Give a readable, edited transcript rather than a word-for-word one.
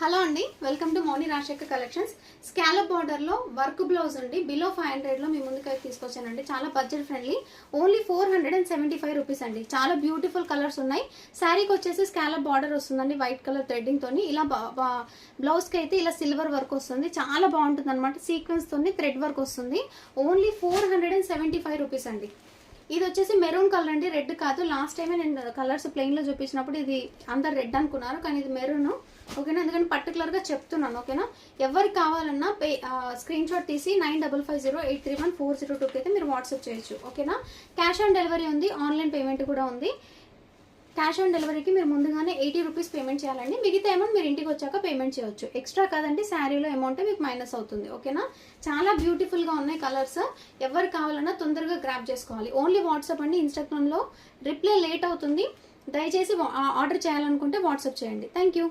Hello అండి, welcome to Mouni Rajasekhar collections. Scallop border లో work blouse అండి. బిలో 500 లో మీ ముందుకైతే తీసుకొచ్చానండి. చాలా బడ్జెట్ ఫ్రెండ్లీ, ఓన్లీ 475 రూపీస్ అండి. చాలా బ్యూటిఫుల్ కలర్స్ ఉన్నాయి. శారీకి వచ్చేసి స్కాలప్ బార్డర్ వస్తుందండి, వైట్ కలర్ థ్రెడ్డింగ్ తోని. ఇలా బ్లౌజ్ కి అయితే ఇలా సిల్వర్ వర్క్ వస్తుంది, చాలా బాగుంటుంది అనమాట. సీక్వెన్స్ తోని థ్రెడ్ వర్క్ వస్తుంది. ఓన్లీ 475 రూపీస్ అండి. ఇది వచ్చేసి మెరూన్ కలర్ అండి, రెడ్ కాదు. లాస్ట్ టైమే నేను కలర్స్ ప్లెయిన్ లో చూపించినప్పుడు ఇది అందరు రెడ్ అనుకున్నారు, కానీ ఇది మెరూన్. ఓకేనా, ఎందుకంటే పర్టికులర్ గా చెప్తున్నాను. ఓకేనా, ఎవరికి కావాలన్నా స్క్రీన్ షాట్ తీసి 9550831402 అయితే మీరు వాట్సాప్ చేయొచ్చు. ఓకేనా, క్యాష్ ఆన్ డెలివరీ ఉంది, ఆన్లైన్ పేమెంట్ కూడా ఉంది. క్యాష్ ఆన్ డెలివరీకి మీరు ముందుగానే 80 రూపీస్ పేమెంట్ చేయాలండి. మిగతా అమౌంట్ మీరు ఇంటికి వచ్చాక పేమెంట్ చేయొచ్చు. ఎక్స్ట్రా కాదండి, శారీలో అమౌంట్ మీకు మైనస్ అవుతుంది. ఓకేనా, చాలా బ్యూటిఫుల్ గా ఉన్నాయి కలర్స్. ఎవరు కావాలన్నా తొందరగా గ్రాప్ చేసుకోవాలి. ఓన్లీ వాట్సాప్ అండి. ఇన్స్టాగ్రామ్ లో రిప్లై లేట్ అవుతుంది. దయచేసి ఆర్డర్ చేయాలనుకుంటే వాట్సాప్ చేయండి. Thank you.